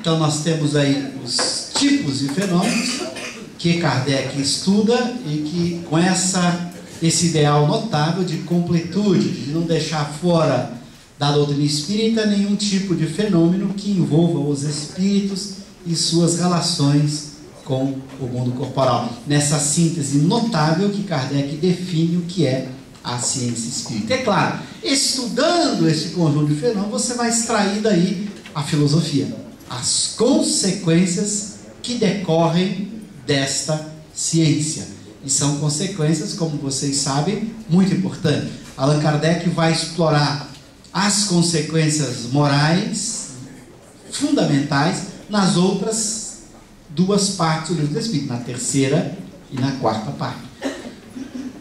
Então nós temos aí os tipos de fenômenos que Kardec estuda e que com esse ideal notável de completude, de não deixar fora da doutrina espírita nenhum tipo de fenômeno que envolva os espíritos e suas relações com o mundo corporal. Nessa síntese notável que Kardec define o que é a ciência espírita. É claro, estudando esse conjunto de fenômenos, você vai extrair daí a filosofia, as consequências que decorrem desta ciência. E são consequências, como vocês sabem, muito importantes. Allan Kardec vai explorar as consequências morais fundamentais nas outras duas partes do Livro dos Espíritos, na terceira e na quarta parte.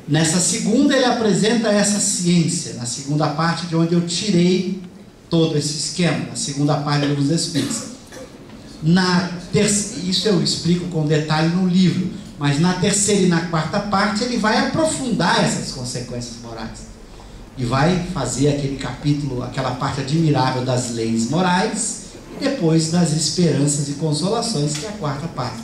Nessa segunda ele apresenta essa ciência, na segunda parte de onde eu tirei todo esse esquema, na segunda parte do Livro dos Espíritos. Isso eu explico com detalhe no livro, mas na terceira e na quarta parte ele vai aprofundar essas consequências morais. E vai fazer aquele capítulo, aquela parte admirável das leis morais, e depois das esperanças e consolações, que é a quarta parte.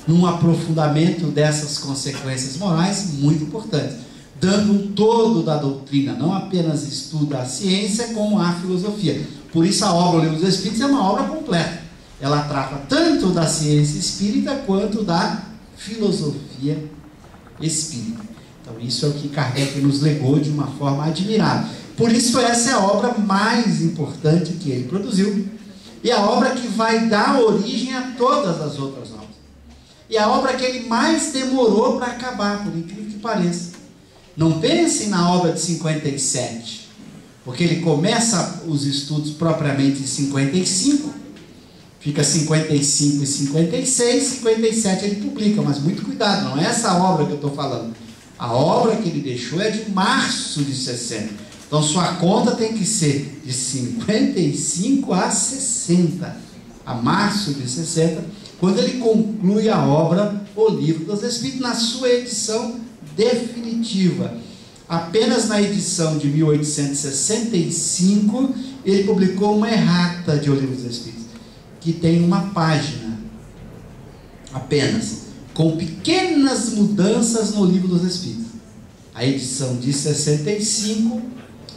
Num aprofundamento dessas consequências morais, muito importante. Dando um todo da doutrina, não apenas estuda a ciência, como a filosofia. Por isso a obra O Livro dos Espíritos é uma obra completa. Ela trata tanto da ciência espírita, quanto da filosofia espírita. Então isso é o que Kardec nos legou de uma forma admirável. Por isso essa é a obra mais importante que ele produziu. E a obra que vai dar origem a todas as outras obras. E a obra que ele mais demorou para acabar, por incrível que pareça. Não pensem na obra de 57, porque ele começa os estudos propriamente em 55, fica 55 e 56, 57 ele publica, mas muito cuidado, não é essa obra que eu estou falando. A obra que ele deixou é de março de 60. Então sua conta tem que ser de 55 a 60, a março de 60, quando ele conclui a obra O Livro dos Espíritos, na sua edição definitiva. Apenas na edição de 1865 ele publicou uma errata de O Livro dos Espíritos, que tem uma página apenas, com pequenas mudanças no Livro dos Espíritos. A edição de 65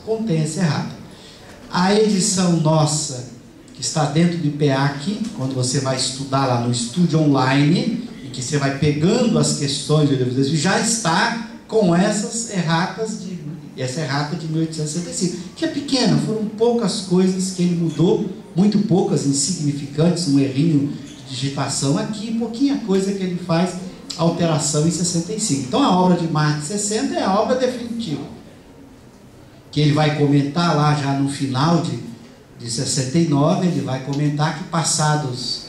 contém essa errata. A edição nossa, que está dentro de PEAC, quando você vai estudar lá no Estúdio Online, e que você vai pegando as questões do Livro dos Espíritos, já está com essas erratas, essa errata de 1865, que é pequena, foram poucas coisas que ele mudou, muito poucas, insignificantes, um errinho de digitação aqui, pouquinha coisa que ele faz alteração em 65. Então a obra de março de 60 é a obra definitiva, que ele vai comentar lá já no final de 69, ele vai comentar que passados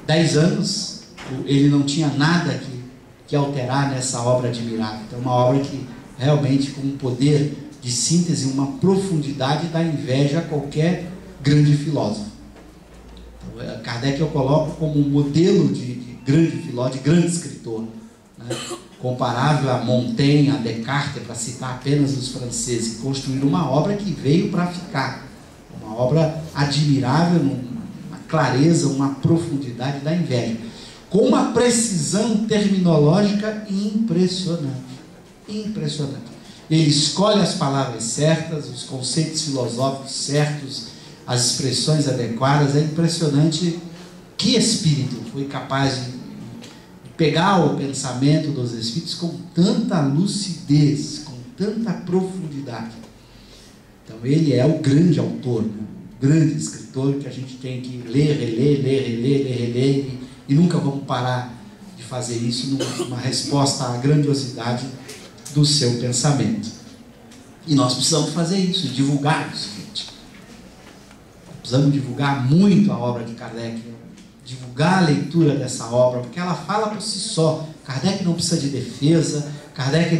10 anos, ele não tinha nada que alterar nessa obra admirável. Então uma obra que realmente com um poder de síntese, uma profundidade dá inveja a qualquer grande filósofo. Então, Kardec eu coloco como um modelo de grande filósofo, de grande escritor, né? Comparável a Montaigne, a Descartes, para citar apenas os franceses, que construíram uma obra que veio para ficar, uma obra admirável, uma clareza, uma profundidade da inveja, com uma precisão terminológica impressionante. Impressionante. Ele escolhe as palavras certas, os conceitos filosóficos certos, as expressões adequadas. É impressionante que espírito foi capaz de pegar o pensamento dos espíritos com tanta lucidez, com tanta profundidade. Então ele é o grande autor, né? O grande escritor que a gente tem que ler, reler, e nunca vamos parar de fazer isso numa resposta à grandiosidade do seu pensamento. E nós precisamos fazer isso, divulgar isso, gente. Precisamos divulgar muito a obra de Kardec, divulgar a leitura dessa obra, porque ela fala por si só. Kardec não precisa de defesa, Kardec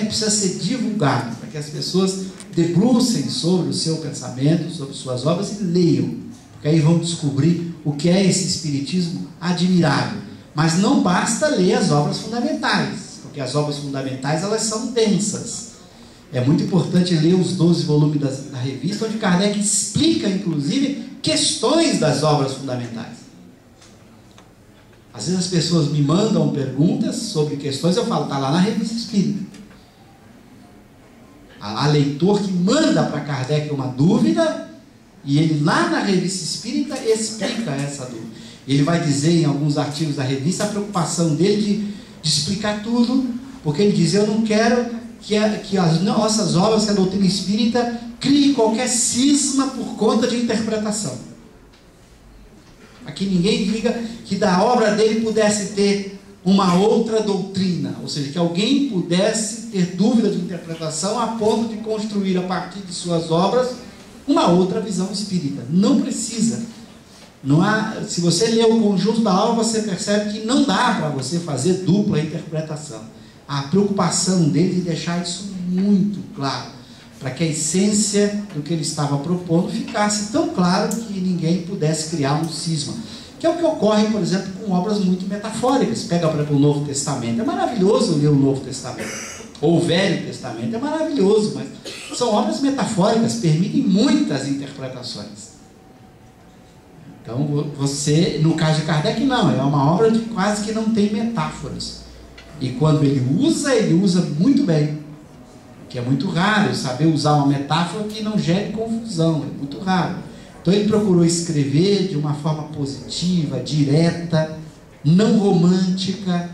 precisa ser divulgado, para que as pessoas debrucem sobre o seu pensamento, sobre suas obras e leiam, porque aí vão descobrir o que é esse espiritismo admirável. Mas não basta ler as obras fundamentais, porque as obras fundamentais elas são densas. É muito importante ler os 12 volumes da revista, onde Kardec explica, inclusive, questões das obras fundamentais. Às vezes as pessoas me mandam perguntas sobre questões, eu falo, está lá na Revista Espírita. Há leitor que manda para Kardec uma dúvida, e ele lá na Revista Espírita explica essa dúvida. Ele vai dizer em alguns artigos da revista a preocupação dele de explicar tudo, porque ele diz, eu não quero que as nossas obras, que a doutrina espírita, crie qualquer cisma por conta de interpretação. Aqui ninguém diga que da obra dele pudesse ter uma outra doutrina, ou seja, que alguém pudesse ter dúvida de interpretação a ponto de construir a partir de suas obras uma outra visão espírita. Não precisa. Não há, se você lê o conjunto da obra, você percebe que não dá para você fazer dupla interpretação. A preocupação dele de deixar isso muito claro, para que a essência do que ele estava propondo ficasse tão claro que ninguém pudesse criar um cisma. Que é o que ocorre, por exemplo, com obras muito metafóricas. Pega, por exemplo, o Novo Testamento. É maravilhoso ler o Novo Testamento. Ou o Velho Testamento. É maravilhoso, mas são obras metafóricas, permitem muitas interpretações. Então, você, no caso de Kardec, não. É uma obra que quase que não tem metáforas. E quando ele usa muito bem. Que é muito raro saber usar uma metáfora que não gere confusão. É muito raro. Então ele procurou escrever de uma forma positiva, direta, não romântica,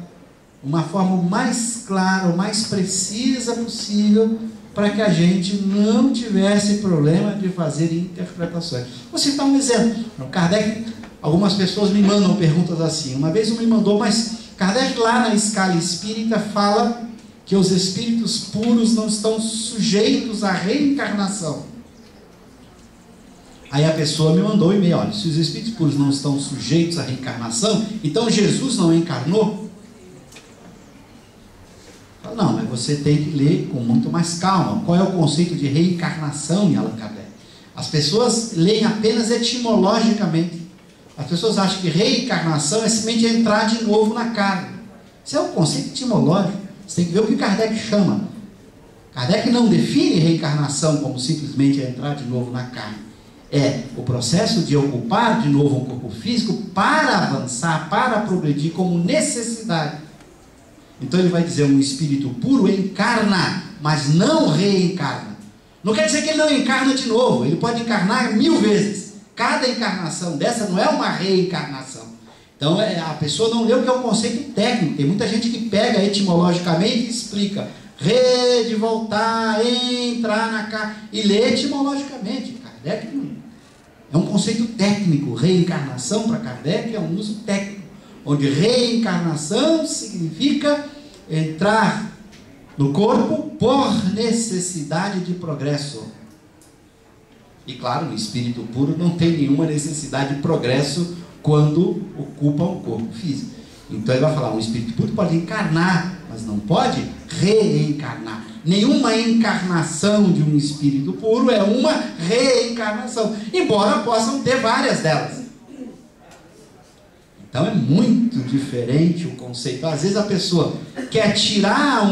uma forma mais clara, mais precisa possível, para que a gente não tivesse problema de fazer interpretações. Vou citar um exemplo. Kardec, algumas pessoas me mandam perguntas assim. Uma vez um me mandou, mas Kardec lá na escala espírita fala que os espíritos puros não estão sujeitos à reencarnação. Aí a pessoa me mandou um e-mail, olha, se os espíritos puros não estão sujeitos à reencarnação, então Jesus não encarnou? Não, mas você tem que ler com muito mais calma. Qual é o conceito de reencarnação em Allan Kardec? As pessoas leem apenas etimologicamente. As pessoas acham que reencarnação é simplesmente entrar de novo na carne. Isso é um conceito etimológico. Você tem que ver o que Kardec chama. Kardec não define reencarnação como simplesmente entrar de novo na carne. É o processo de ocupar de novo um corpo físico para avançar, para progredir como necessidade. Então ele vai dizer, um espírito puro encarna, mas não reencarna. Não quer dizer que ele não encarna de novo, ele pode encarnar 1000 vezes. Cada encarnação dessa não é uma reencarnação. Então a pessoa não leu o que é um conceito técnico. Tem muita gente que pega etimologicamente e explica. De voltar, entrar na carne. E lê etimologicamente. Kardec não. É um conceito técnico. Reencarnação para Kardec é um uso técnico, onde reencarnação significa entrar no corpo por necessidade de progresso. E claro, o espírito puro não tem nenhuma necessidade de progresso quando ocupa um corpo físico. Então ele vai falar, um espírito puro pode encarnar, mas não pode reencarnar. Nenhuma encarnação de um espírito puro é uma reencarnação, embora possam ter várias delas. Então é muito diferente o conceito. Às vezes a pessoa quer tirar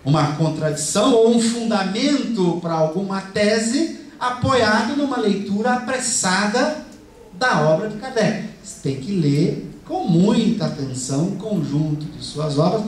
uma contradição ou um fundamento para alguma tese apoiado numa leitura apressada da obra de Kardec. Você tem que ler com muita atenção o conjunto de suas obras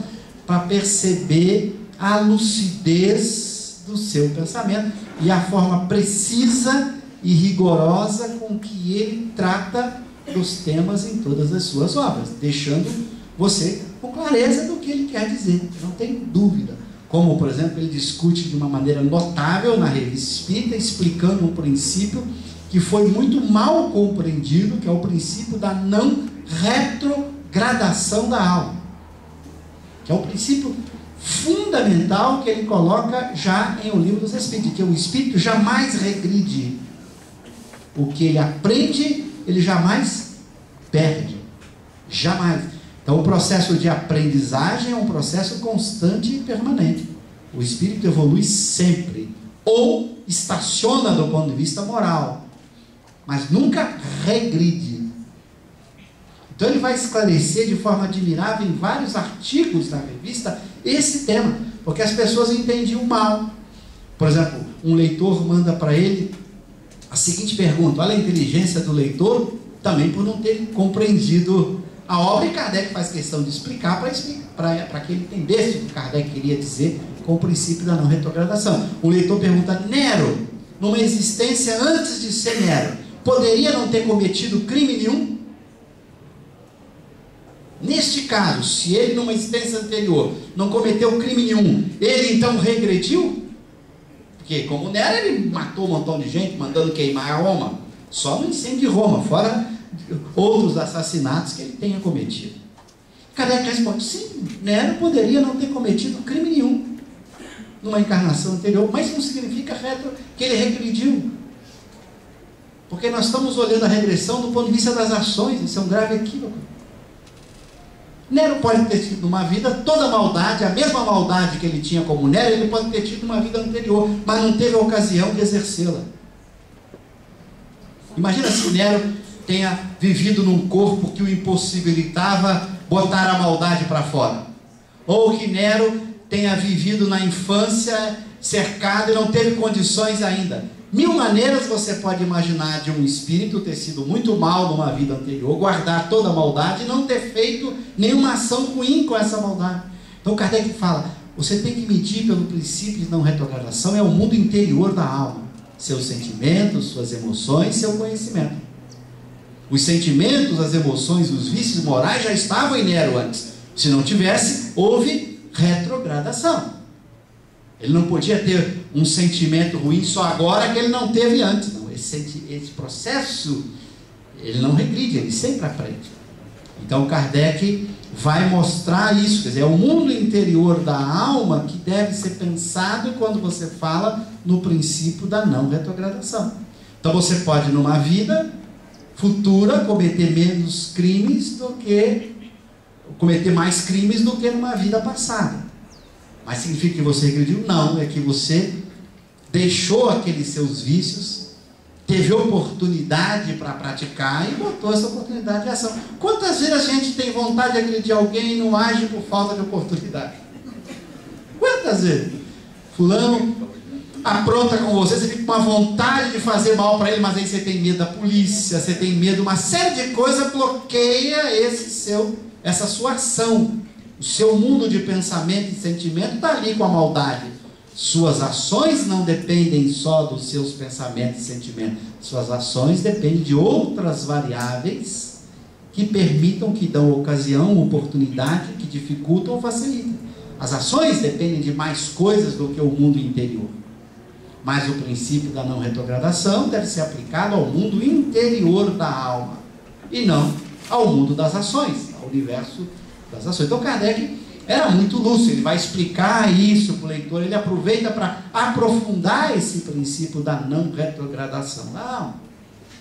para perceber a lucidez do seu pensamento e a forma precisa e rigorosa com que ele trata dos temas em todas as suas obras, deixando você com clareza do que ele quer dizer, não tem dúvida. Como, por exemplo, ele discute de uma maneira notável na Revista Espírita, explicando um princípio que foi muito mal compreendido, que é o princípio da não retrogradação da alma, que é o princípio fundamental que ele coloca já em O Livro dos Espíritos, que o espírito jamais regride. O que ele aprende, ele jamais perde. Jamais. Então o processo de aprendizagem é um processo constante e permanente. O espírito evolui sempre, ou estaciona do ponto de vista moral, mas nunca regride. Então ele vai esclarecer de forma admirável em vários artigos da revista esse tema, porque as pessoas entendiam mal. Por exemplo, um leitor manda para ele a seguinte pergunta: olha a inteligência do leitor, também por não ter compreendido a obra, e Kardec faz questão de explicar para que ele entendesse o que Kardec queria dizer com o princípio da não retrogradação. O leitor pergunta: Nero, numa existência antes de ser Nero, poderia não ter cometido crime nenhum? Neste caso, se ele numa existência anterior não cometeu crime nenhum, ele então regrediu? Porque como Nero, ele matou um montão de gente, mandando queimar Roma, só no incêndio de Roma, fora outros assassinatos que ele tenha cometido. Kardec responde: sim, Nero poderia não ter cometido crime nenhum numa encarnação anterior, mas não significa que ele regrediu, porque nós estamos olhando a regressão do ponto de vista das ações. Isso é um grave equívoco. Nero pode ter tido numa vida toda a maldade, a mesma maldade que ele tinha como Nero, ele pode ter tido numa vida anterior, mas não teve a ocasião de exercê-la. Imagina se Nero tenha vivido num corpo que o impossibilitava botar a maldade para fora, ou que Nero tenha vivido na infância cercado e não teve condições ainda. Mil maneiras você pode imaginar de um espírito ter sido muito mal numa vida anterior, guardar toda a maldade e não ter feito nenhuma ação ruim com essa maldade. Então Kardec fala: você tem que medir pelo princípio de não retrogradação, é o mundo interior da alma, seus sentimentos, suas emoções, seu conhecimento. Os sentimentos, as emoções, os vícios morais já estavam em Nero antes. Se não tivesse, houve retrogradação. Ele não podia ter um sentimento ruim só agora que ele não teve antes. Não, esse processo, ele não regride, ele sempre aprende. Então Kardec vai mostrar isso, quer dizer, é o mundo interior da alma que deve ser pensado quando você fala no princípio da não retrogradação. Então você pode, numa vida futura, cometer mais crimes do que numa vida passada. Mas significa que você regrediu? Não, é que você deixou aqueles seus vícios, teve oportunidade para praticar e botou essa oportunidade em ação. Quantas vezes a gente tem vontade de agredir alguém e não age por falta de oportunidade? Quantas vezes? Fulano apronta com você fica com uma vontade de fazer mal para ele, mas aí você tem medo da polícia, você tem medo, uma série de coisas bloqueia essa sua ação. O seu mundo de pensamento e sentimento está ali com a maldade. Suas ações não dependem só dos seus pensamentos e sentimentos. Suas ações dependem de outras variáveis que permitam, que dão ocasião, oportunidade, que dificultam ou facilitam. As ações dependem de mais coisas do que o mundo interior. Mas o princípio da não retrogradação deve ser aplicado ao mundo interior da alma e não ao mundo das ações, ao universo das ações. Então Kardec era muito lúcido, ele vai explicar isso para o leitor, ele aproveita para aprofundar esse princípio da não retrogradação,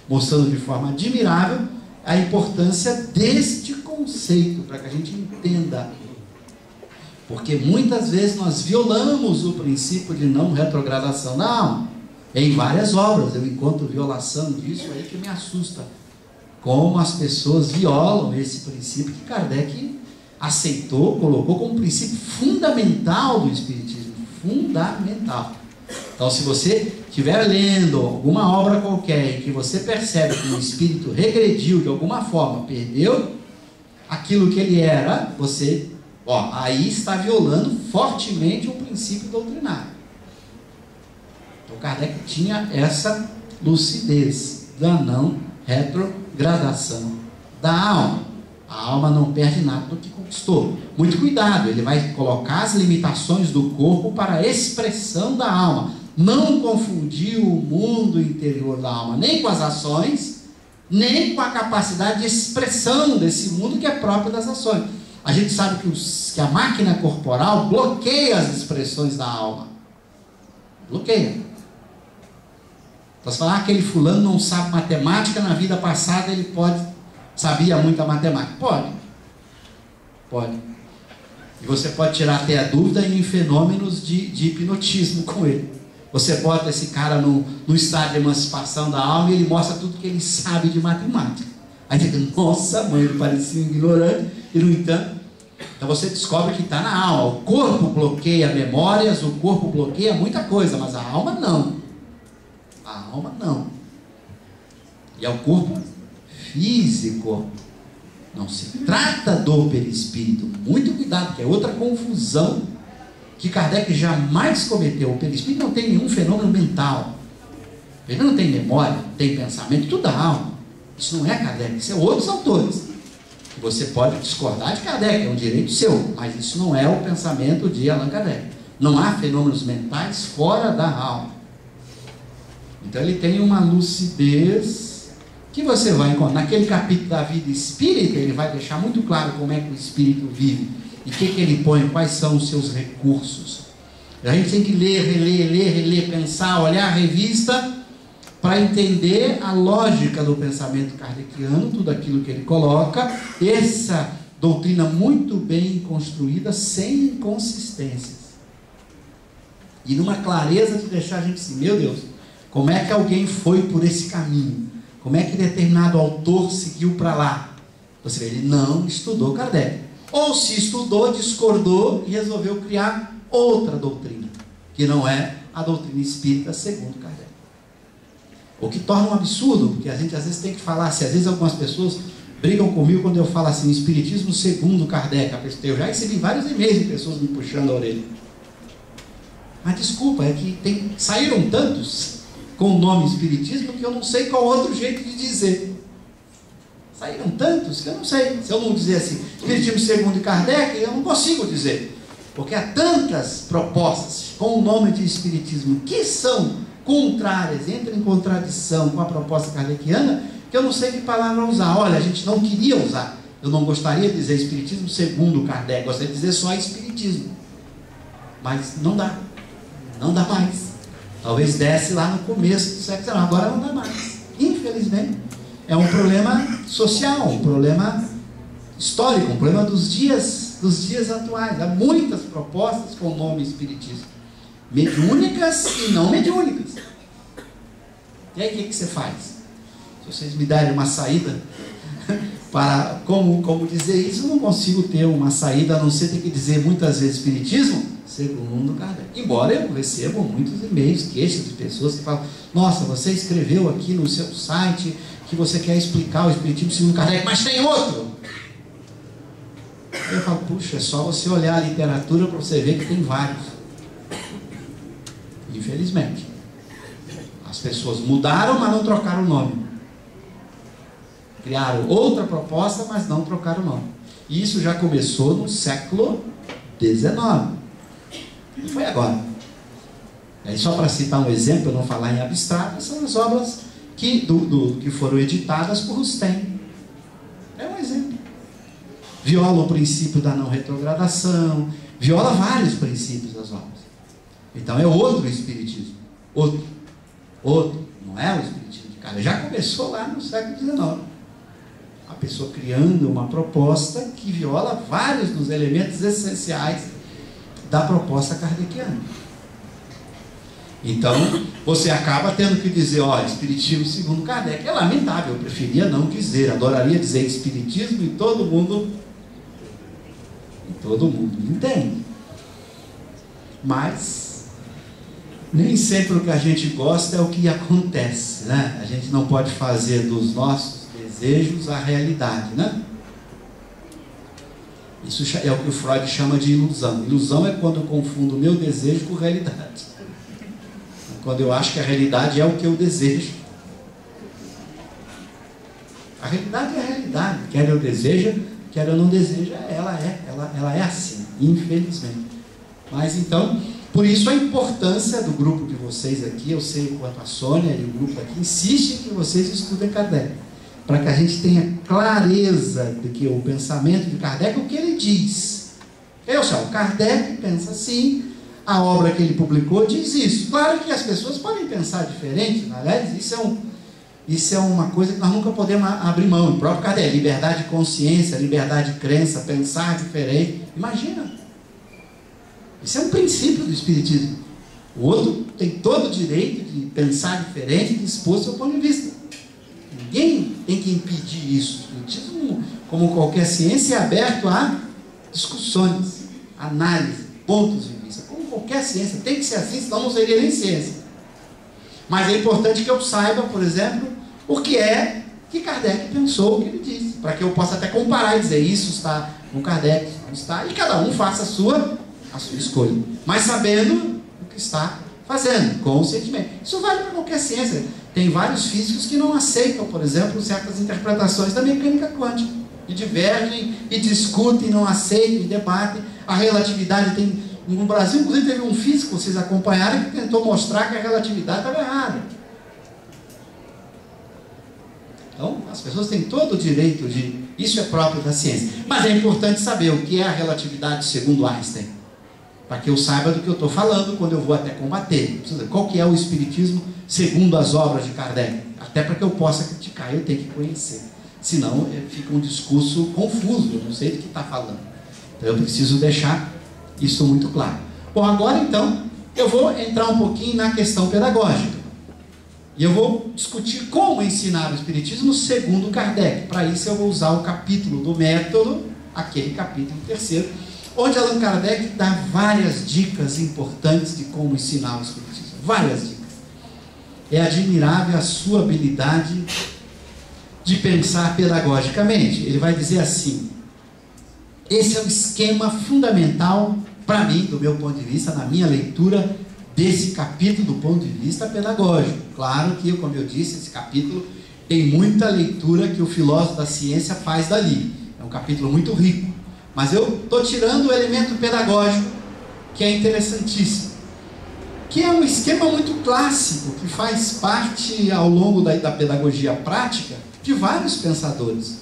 mostrando de forma admirável a importância deste conceito, para que a gente entenda, porque muitas vezes nós violamos o princípio de não retrogradação. Não, em várias obras eu encontro violação disso aí que me assusta, como as pessoas violam esse princípio que Kardec aceitou, colocou como princípio fundamental do Espiritismo, fundamental. Então, se você estiver lendo alguma obra qualquer e que você percebe que o espírito regrediu de alguma forma, perdeu aquilo que ele era, você, aí está violando fortemente um princípio doutrinário. Então, Kardec tinha essa lucidez da não retrogradação da alma. A alma não perde nada do que conquistou. Muito cuidado, ele vai colocar as limitações do corpo para a expressão da alma. Não confundir o mundo interior da alma, nem com as ações, nem com a capacidade de expressão desse mundo que é próprio das ações. A gente sabe que a máquina corporal bloqueia as expressões da alma. Bloqueia. Então, se falar aquele fulano não sabe matemática, na vida passada ele sabia muita matemática. Pode. E você pode tirar até a dúvida em fenômenos de hipnotismo com ele. Você bota esse cara no estado de emancipação da alma e ele mostra tudo que ele sabe de matemática. Aí fica, nossa mãe, ele parecia um ignorante, e no entanto, então você descobre que está na alma. O corpo bloqueia memórias, o corpo bloqueia muita coisa, mas a alma não. A alma não. E é o corpo físico. Não se trata do perispírito. Muito cuidado, que é outra confusão que Kardec jamais cometeu. O perispírito não tem nenhum fenômeno mental. Ele não tem memória, não tem pensamento, tudo da alma. Isso não é Kardec, isso é outros autores. Você pode discordar de Kardec, é um direito seu, mas isso não é o pensamento de Allan Kardec. Não há fenômenos mentais fora da alma. Então ele tem uma lucidez que você vai encontrar. Naquele capítulo da vida espírita, ele vai deixar muito claro como é que o espírito vive e o que ele põe, quais são os seus recursos. A gente tem que ler, reler, pensar, olhar a revista para entender a lógica do pensamento kardeciano, tudo aquilo que ele coloca, essa doutrina muito bem construída, sem inconsistências. E numa clareza de deixar a gente assim, meu Deus, como é que alguém foi por esse caminho? Como é que determinado autor seguiu para lá? Você vê, ele não estudou Kardec. Ou se estudou, discordou e resolveu criar outra doutrina, que não é a doutrina espírita segundo Kardec. O que torna um absurdo, porque a gente às vezes tem que falar assim, às vezes algumas pessoas brigam comigo quando eu falo assim, espiritismo segundo Kardec. Eu já recebi vários e-mails de pessoas me puxando a orelha. Mas desculpa, é que saíram tantos com o nome espiritismo que eu não sei qual outro jeito de dizer. Saíram tantos que eu não sei. Se eu não dizer assim, espiritismo segundo Kardec, eu não consigo dizer. Porque há tantas propostas com o nome de espiritismo que são contrárias, entram em contradição com a proposta kardeciana, que eu não sei que palavra usar. Olha, a gente não queria usar. Eu não gostaria de dizer espiritismo segundo Kardec, gostaria de dizer só espiritismo. Mas não dá. Não dá mais. Talvez desse lá no começo do século XIX, agora não dá mais. Infelizmente, é um problema social, um problema histórico, um problema dos dias atuais. Há muitas propostas com o nome espiritismo, mediúnicas e não mediúnicas. E aí o que você faz? Se vocês me derem uma saída para como dizer isso, eu não consigo ter uma saída, a não ser ter que dizer muitas vezes espiritismo segundo Kardec. Embora eu recebo muitos e-mails, queixas de pessoas que falam, nossa, você escreveu aqui no seu site que você quer explicar o espiritismo segundo Kardec, mas tem outro. Aí eu falo, puxa, é só você olhar a literatura para você ver que tem vários. Infelizmente. As pessoas mudaram, mas não trocaram o nome. Criaram outra proposta, mas não trocaram o nome. E isso já começou no século XIX. Não foi agora. Aí, só para citar um exemplo, eu não falar em abstrato, são as obras que foram editadas por Rustem. É um exemplo. Viola o princípio da não retrogradação, viola vários princípios das obras. Então é outro espiritismo. Outro. Não é o espiritismo de Kardec. Já começou lá no século XIX. A pessoa criando uma proposta que viola vários dos elementos essenciais da proposta kardeciana. Então, você acaba tendo que dizer, espiritismo segundo Kardec. É lamentável, eu preferia não dizer, adoraria dizer espiritismo e todo mundo entende. Mas nem sempre o que a gente gosta é o que acontece, né? A gente não pode fazer dos nossos desejos a realidade, né? Isso é o que o Freud chama de ilusão. Ilusão é quando eu confundo o meu desejo com realidade. Quando eu acho que a realidade é o que eu desejo. A realidade é a realidade. Quer eu deseja, quer eu não deseja, ela é assim, infelizmente. Mas então, por isso a importância do grupo de vocês aqui, eu sei quanto a Sônia e o grupo aqui insistem que vocês estudem Kardec, para que a gente tenha clareza de que o pensamento de Kardec é o que ele diz. O Kardec pensa assim, a obra que ele publicou diz isso. Claro que as pessoas podem pensar diferente, aliás, isso é uma coisa que nós nunca podemos abrir mão. O próprio Kardec, liberdade de consciência, liberdade de crença, pensar diferente. Imagina. Isso é um princípio do Espiritismo. O outro tem todo o direito de pensar diferente e de expor seu ponto de vista. Ninguém tem que impedir isso. O Espiritismo, como qualquer ciência, é aberto a discussões, análise, pontos de vista. Como qualquer ciência, tem que ser assim, senão não seria nem ciência. Mas é importante que eu saiba, por exemplo, o que é que Kardec pensou o que ele disse, para que eu possa até comparar e dizer, isso está com Kardec, não está, e cada um faça a sua escolha, mas sabendo o que está fazendo, conscientemente. Isso vale para qualquer ciência. Tem vários físicos que não aceitam, por exemplo, certas interpretações da mecânica quântica, e divergem, e discutem, não aceitam, e debatem. A relatividade tem... No Brasil, inclusive, teve um físico, vocês acompanharam, que tentou mostrar que a relatividade estava errada. Então, as pessoas têm todo o direito de... Isso é próprio da ciência. Mas é importante saber o que é a relatividade segundo Einstein, para que eu saiba do que eu estou falando quando eu vou até combater. Qual que é o espiritismo segundo as obras de Kardec? Até para que eu possa criticar, eu tenho que conhecer. Senão, fica um discurso confuso, eu não sei do que está falando. Então, eu preciso deixar isso muito claro. Bom, agora então, eu vou entrar um pouquinho na questão pedagógica. E eu vou discutir como ensinar o Espiritismo segundo Kardec. Para isso eu vou usar o capítulo do método, aquele capítulo 3º, onde Allan Kardec dá várias dicas importantes de como ensinar o Espiritismo. Várias dicas. É admirável a sua habilidade de pensar pedagogicamente. Ele vai dizer assim: esse é o esquema fundamental para mim, do meu ponto de vista, na minha leitura desse capítulo do ponto de vista pedagógico. Claro que, como eu disse, esse capítulo tem muita leitura que o filósofo da ciência faz dali. É um capítulo muito rico. Mas eu estou tirando o elemento pedagógico, que é interessantíssimo. Que é um esquema muito clássico, que faz parte, ao longo da pedagogia prática, de vários pensadores.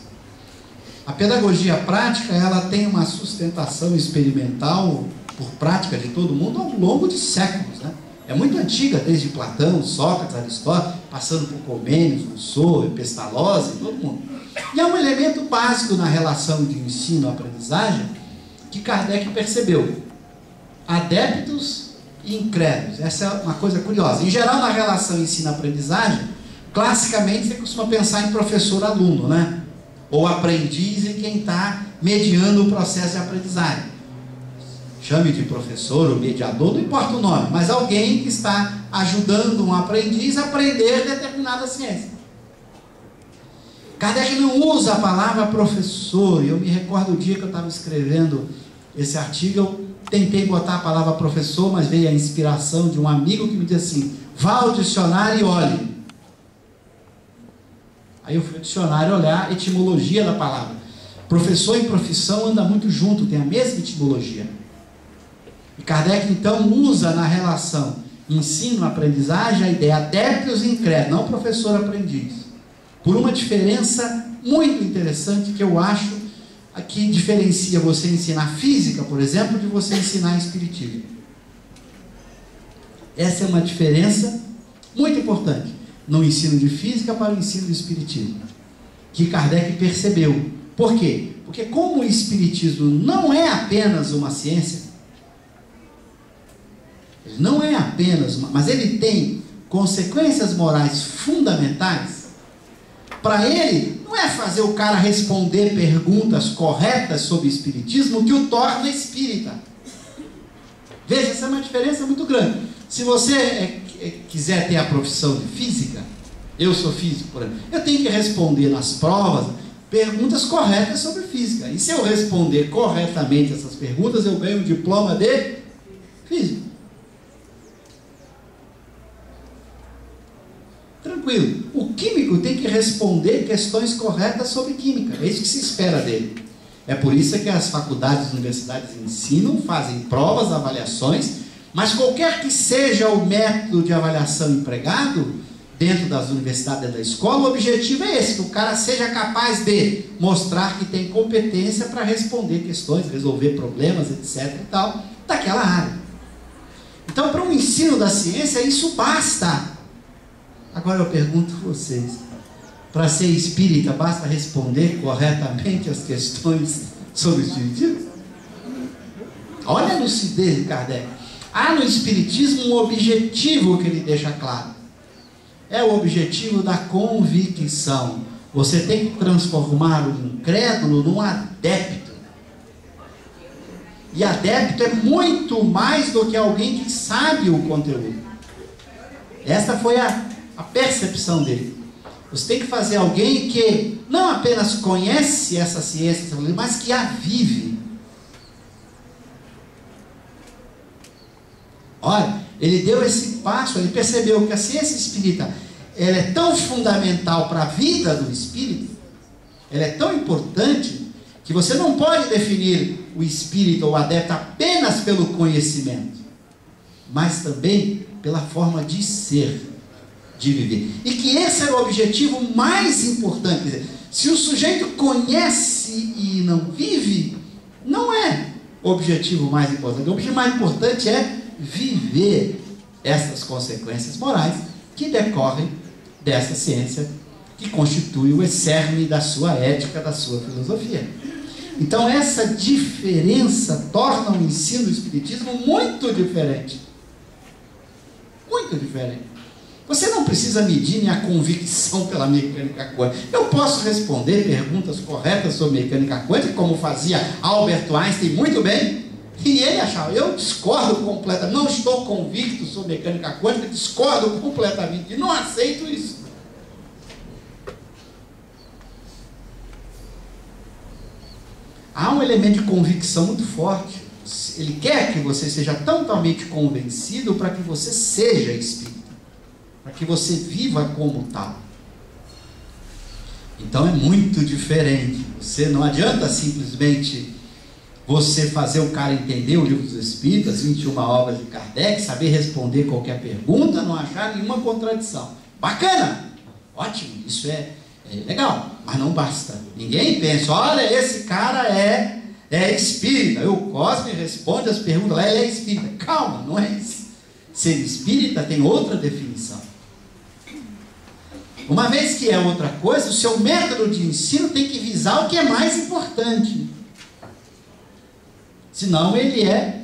A pedagogia prática, ela tem uma sustentação experimental por prática de todo mundo ao longo de séculos, né? É muito antiga, desde Platão, Sócrates, Aristóteles, passando por Comênios, Rousseau, Pestalozzi, todo mundo. E é um elemento básico na relação de ensino-aprendizagem que Kardec percebeu. Adeptos e incrédulos. Essa é uma coisa curiosa. Em geral, na relação ensino-aprendizagem, classicamente você costuma pensar em professor-aluno, né? Ou aprendiz e quem está mediando o processo de aprendizagem. Chame de professor ou mediador, não importa o nome, mas alguém que está ajudando um aprendiz a aprender determinada ciência. Kardec não usa a palavra professor. Eu me recordo o dia que eu estava escrevendo esse artigo, eu tentei botar a palavra professor, mas veio a inspiração de um amigo que me disse assim: vá ao dicionário e olhe. Aí eu fui ao dicionário olhar a etimologia da palavra. Professor e profissão andam muito junto, tem a mesma etimologia. E Kardec então usa na relação ensino-aprendizagem a ideia adeptos e incrédulos, não professor-aprendiz. Por uma diferença muito interessante que eu acho que diferencia você ensinar física, por exemplo, de você ensinar espiritismo. Essa é uma diferença muito importante no ensino de física para o ensino do espiritismo, que Kardec percebeu. Por quê? Porque como o espiritismo não é apenas uma ciência, ele não é apenas uma, mas ele tem consequências morais fundamentais. Para ele, não é fazer o cara responder perguntas corretas sobre espiritismo que o torna espírita. Veja, essa é uma diferença muito grande. Se você quiser ter a profissão de física, eu sou físico, por exemplo, eu tenho que responder nas provas perguntas corretas sobre física. E se eu responder corretamente essas perguntas, eu ganho um diploma de físico. Tranquilo. O químico tem que responder questões corretas sobre química. É isso que se espera dele. É por isso que as faculdades e universidades ensinam, fazem provas, avaliações, mas qualquer que seja o método de avaliação empregado dentro das universidades e da escola, o objetivo é esse, que o cara seja capaz de mostrar que tem competência para responder questões, resolver problemas, etc. e tal, daquela área. Então, para o ensino da ciência, isso basta. Agora eu pergunto a vocês, para ser espírita, basta responder corretamente as questões sobre o espiritismo? Olha a lucidez de Kardec. Há no espiritismo um objetivo que ele deixa claro. É o objetivo da convicção. Você tem que transformar o incrédulo num adepto. E adepto é muito mais do que alguém que sabe o conteúdo. Essa foi a percepção dele. Você tem que fazer alguém que não apenas conhece essa ciência, mas que a vive. Olha, ele deu esse passo, ele percebeu que a ciência espírita, ela é tão fundamental para a vida do espírito, ela é tão importante, que você não pode definir o espírito ou o adepto apenas pelo conhecimento, mas também pela forma de ser, de viver. E que esse é o objetivo mais importante. Quer dizer, se o sujeito conhece e não vive, não é o objetivo mais importante. O objetivo mais importante é viver essas consequências morais que decorrem dessa ciência que constitui o cerne da sua ética, da sua filosofia. Então essa diferença torna o ensino do espiritismo muito diferente. Muito diferente. Você não precisa medir minha convicção pela mecânica quântica. Eu posso responder perguntas corretas sobre mecânica quântica, como fazia Albert Einstein muito bem, e ele achava, eu discordo completamente, não estou convicto sobre mecânica quântica, discordo completamente, e não aceito isso. Há um elemento de convicção muito forte. Ele quer que você seja totalmente convencido para que você seja espírita, para que você viva como tal. Então é muito diferente. Você não adianta simplesmente você fazer o cara entender o Livro dos Espíritos, as 21 obras de Kardec, saber responder qualquer pergunta, não achar nenhuma contradição. Bacana! Ótimo, isso é legal, mas não basta. Ninguém pensa, olha, esse cara é espírita. O Cosme responde as perguntas lá, ele é espírita. Calma, não é isso. Ser espírita tem outra definição. Uma vez que é outra coisa, o seu método de ensino tem que visar o que é mais importante. Senão ele é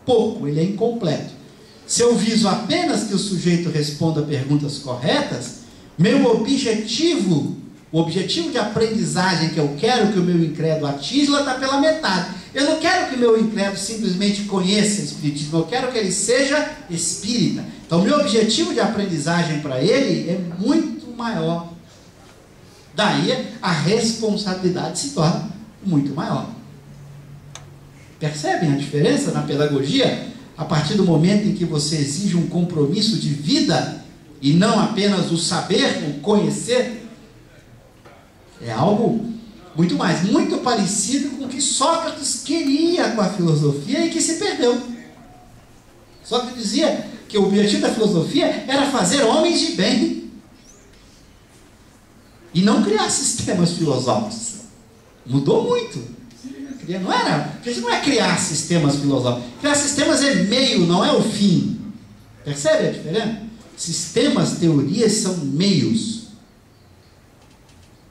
pouco, ele é incompleto. Se eu viso apenas que o sujeito responda perguntas corretas, meu objetivo, o objetivo de aprendizagem que eu quero que o meu incrédulo atinja, está pela metade. Eu não quero que o meu incrédulo simplesmente conheça o espiritismo, eu quero que ele seja espírita. Então, meu objetivo de aprendizagem para ele é muito maior. Daí, a responsabilidade se torna muito maior. Percebem a diferença na pedagogia? A partir do momento em que você exige um compromisso de vida, e não apenas o saber, o conhecer, é algo muito mais, muito parecido com o que Sócrates queria com a filosofia e que se perdeu. Sócrates dizia que o objetivo da filosofia era fazer homens de bem e não criar sistemas filosóficos. Mudou muito. Não era, porque não é criar sistemas filosóficos. Criar sistemas é meio, não é o fim. Percebe a diferença? Sistemas, teorias são meios.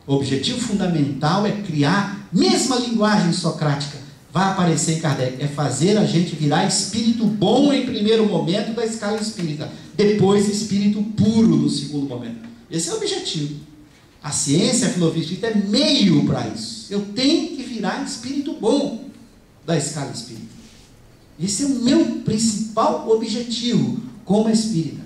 O objetivo fundamental é criar, mesmo a linguagem socrática, vai aparecer em Kardec, é fazer a gente virar espírito bom em primeiro momento da escala espírita, depois espírito puro no segundo momento. Esse é o objetivo. A ciência, a filosofia espírita é meio para isso. Eu tenho que virar espírito bom da escala espírita. Esse é o meu principal objetivo como espírita.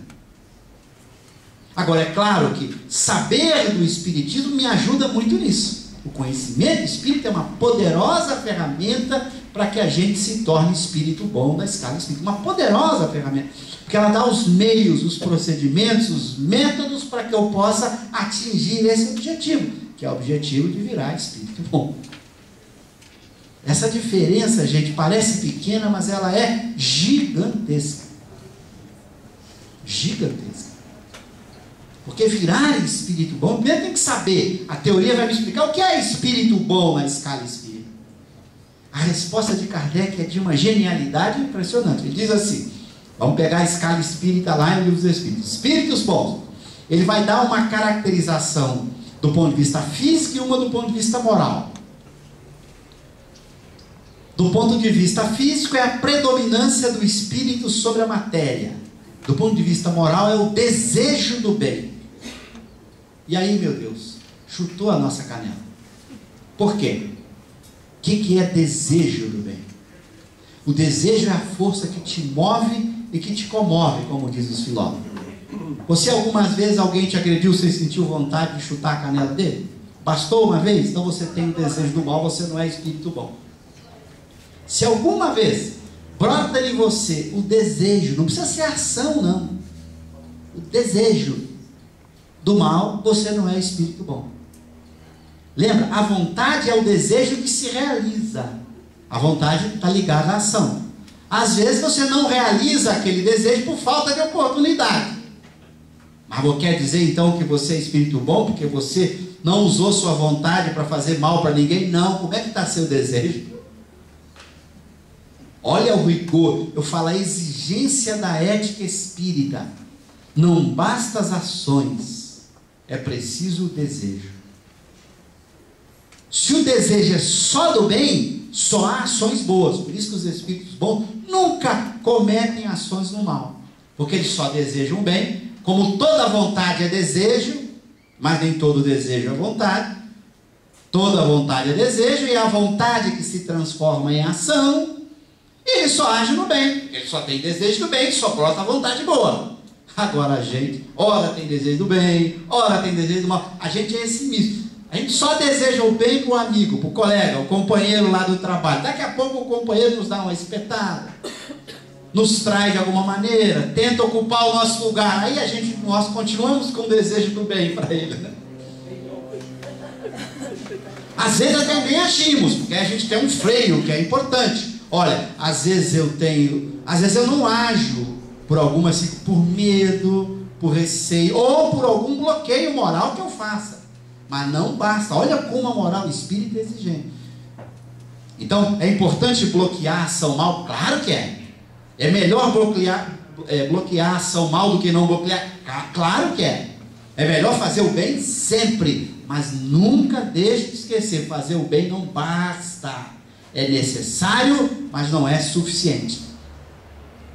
Agora, é claro que saber do espiritismo me ajuda muito nisso. O conhecimento espírita é uma poderosa ferramenta para que a gente se torne espírito bom da escala espírita. Uma poderosa ferramenta. Porque ela dá os meios, os procedimentos, os métodos para que eu possa atingir esse objetivo, que é o objetivo de virar espírito bom. Essa diferença, gente, parece pequena, mas ela é gigantesca. Gigantesca. Porque virar espírito bom, primeiro tem que saber, a teoria vai me explicar o que é espírito bom na escala espírita. A resposta de Kardec é de uma genialidade impressionante. Ele diz assim, vamos pegar a escala espírita lá no Livro dos Espíritos. Espíritos bons. Ele vai dar uma caracterização do ponto de vista físico e uma do ponto de vista moral. Do ponto de vista físico é a predominância do espírito sobre a matéria. Do ponto de vista moral é o desejo do bem. E aí, meu Deus, chutou a nossa canela. Por quê? O que é desejo do bem? O desejo é a força que te move e que te comove, como diz os filósofos. Você algumas vezes alguém te agrediu, você sentiu vontade de chutar a canela dele? Bastou uma vez? Então você tem o desejo do mal, você não é espírito bom. Se alguma vez brota em você o desejo, não precisa ser ação não, o desejo do mal, você não é espírito bom. Lembra? A vontade é o desejo que se realiza. A vontade está ligada à ação. Às vezes você não realiza aquele desejo por falta de oportunidade. Mas quer dizer então que você é espírito bom porque você não usou sua vontade para fazer mal para ninguém? Não. Como é que está seu desejo? Olha o rigor. Eu falo a exigência da ética espírita. Não basta as ações, é preciso o desejo. Se o desejo é só do bem, só há ações boas. Por isso que os espíritos bons nunca cometem ações no mal, porque eles só desejam o bem. Como toda vontade é desejo, mas nem todo desejo é vontade. Toda vontade é desejo, e a vontade que se transforma em ação, ele só age no bem. Ele só tem desejo do bem, só brota a vontade boa. Agora a gente, ora tem desejo do bem, ora tem desejo do mal. A gente é esse misto. A gente só deseja o bem para o amigo, para o colega, o companheiro lá do trabalho. Daqui a pouco o companheiro nos dá uma espetada, nos trai de alguma maneira, tenta ocupar o nosso lugar. Aí nós continuamos com o desejo do bem para ele, né? Às vezes até nem agimos, porque a gente tem um freio que é importante. Olha, às vezes eu não ajo por alguma, assim, por medo, por receio, ou por algum bloqueio moral que eu faça. Mas não basta. Olha como a moral espírita é exigente. Então, é importante bloquear a ação mal? Claro que é. É melhor bloquear a ação mal do que não bloquear? Claro que é. É melhor fazer o bem sempre. Mas nunca deixe de esquecer, fazer o bem não basta. É necessário, mas não é suficiente.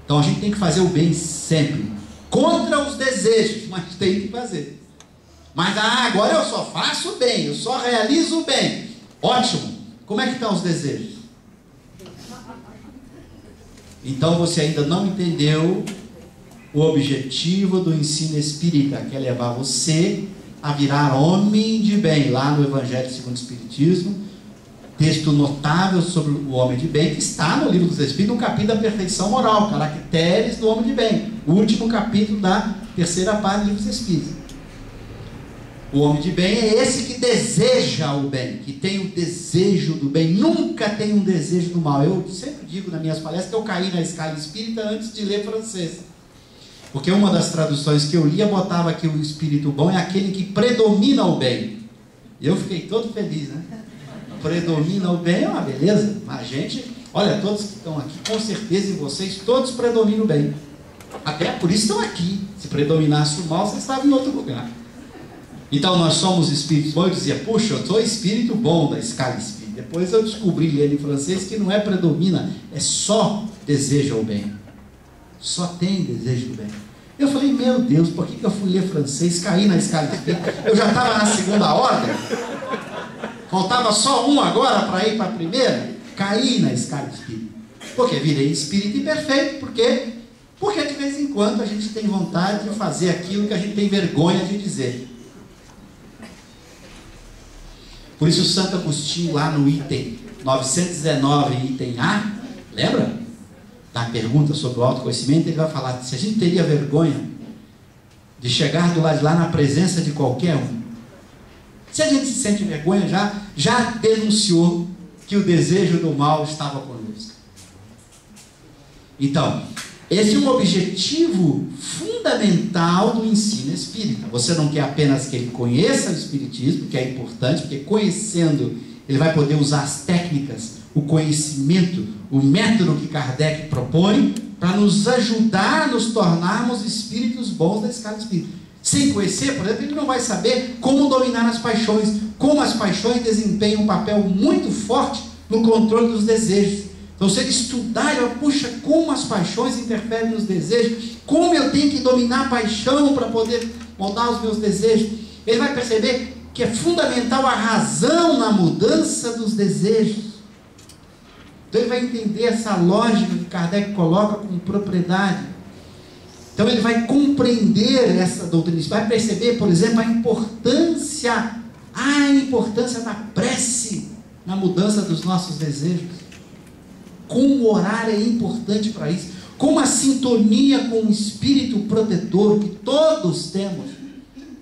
Então a gente tem que fazer o bem sempre. Contra os desejos, mas tem que fazer. Mas agora eu só faço o bem, eu só realizo o bem. Ótimo. Como é que estão os desejos? Então você ainda não entendeu o objetivo do ensino espírita, que é levar você a virar homem de bem. Lá no Evangelho segundo o Espiritismo, texto notável sobre o homem de bem, que está no Livro dos Espíritos, no capítulo da perfeição moral, caracteres do homem de bem, o último capítulo da terceira parte do Livro dos Espíritos. O homem de bem é esse que deseja o bem, que tem o desejo do bem, nunca tem um desejo do mal. Eu sempre digo nas minhas palestras que eu caí na escala espírita antes de ler francês, porque uma das traduções que eu lia botava que o espírito bom é aquele que predomina o bem. E eu fiquei todo feliz, né? Predomina o bem é uma beleza. Mas a gente, olha, todos que estão aqui, com certeza, e vocês todos predominam o bem. Até por isso estão aqui. Se predominasse o mal, vocês estavam em outro lugar. Então nós somos espíritos bons. Eu dizia, puxa, eu sou espírito bom da escala espírita. Depois eu descobri lendo em francês que não é predomina, é só deseja o bem. Só tem desejo do bem. Eu falei, meu Deus, por que eu fui ler francês, caí na escala espírita? Eu já estava na segunda ordem, faltava só um agora para ir para a primeira. Caí na escala espírita. Porque virei espírito imperfeito. Por quê? Porque de vez em quando a gente tem vontade de fazer aquilo que a gente tem vergonha de dizer. Por isso Santo Agostinho, lá no item 919, item A, lembra? Da pergunta sobre o autoconhecimento, ele vai falar, se a gente teria vergonha de chegar do lado de lá na presença de qualquer um. Se a gente se sente vergonha, já denunciou que o desejo do mal estava conosco. Então, esse é um objetivo fundamental do ensino espírita. Você não quer apenas que ele conheça o espiritismo, que é importante, porque conhecendo, ele vai poder usar as técnicas, o conhecimento, o método que Kardec propõe, para nos ajudar a nos tornarmos espíritos bons da escala espírita. Sem conhecer, por exemplo, ele não vai saber como dominar as paixões, como as paixões desempenham um papel muito forte no controle dos desejos. Então, se ele estudar, ele vai, puxa, como as paixões interferem nos desejos, como eu tenho que dominar a paixão para poder moldar os meus desejos. Ele vai perceber que é fundamental a razão na mudança dos desejos. Então ele vai entender essa lógica que Kardec coloca com propriedade. Então ele vai compreender essa doutrina, vai perceber, por exemplo, a importância da prece na mudança dos nossos desejos. Como orar é importante para isso. Como a sintonia com o espírito protetor que todos temos,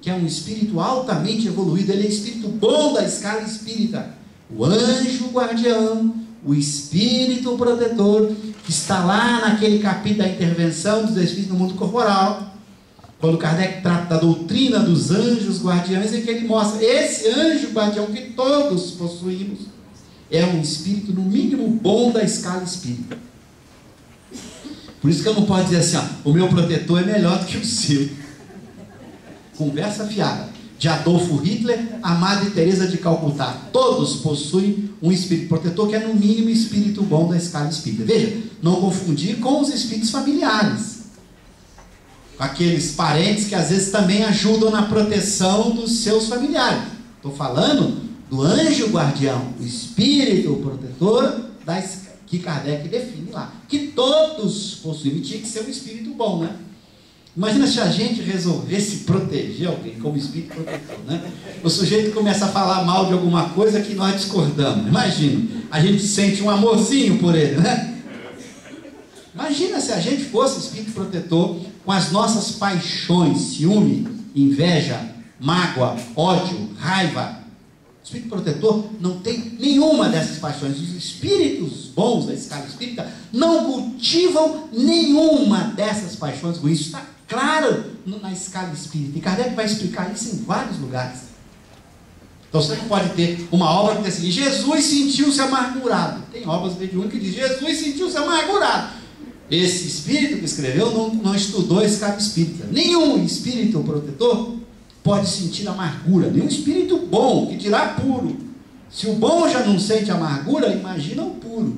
que é um espírito altamente evoluído, ele é espírito bom da escala espírita. O anjo guardião, o espírito protetor, que está lá naquele capítulo da intervenção dos espíritos no mundo corporal, quando Kardec trata da doutrina dos anjos guardiães, é que ele mostra, esse anjo guardião que todos possuímos, é um espírito no mínimo bom da escala espírita. Por isso que eu não posso dizer assim, o meu protetor é melhor do que o seu. Conversa fiada. De Adolfo Hitler a Madre Teresa de Calcutá, todos possuem um espírito protetor que é no mínimo espírito bom da escala espírita. Veja, não confundir com os espíritos familiares, com aqueles parentes que às vezes também ajudam na proteção dos seus familiares. Estou falando do anjo guardião, o espírito protetor que Kardec define lá, que todos possuem. E tinha que ser um espírito bom, né? Imagina se a gente resolvesse proteger alguém como espírito protetor, né? O sujeito começa a falar mal de alguma coisa que nós discordamos. Imagina, a gente sente um amorzinho por ele, né? Imagina se a gente fosse espírito protetor com as nossas paixões, ciúme, inveja, mágoa, ódio, raiva. O espírito protetor não tem nenhuma dessas paixões. Os espíritos bons da escala espírita não cultivam nenhuma dessas paixões ruins. Isso está claro na escala espírita. E Kardec vai explicar isso em vários lugares. Então você não pode ter uma obra que diz assim, Jesus sentiu-se amargurado. Tem obras mediúnicas que diz, Jesus sentiu-se amargurado. Esse espírito que escreveu não estudou a escala espírita. Nenhum espírito protetor pode sentir amargura. Nenhum espírito bom, que dirá puro. Se o bom já não sente amargura, imagina o puro.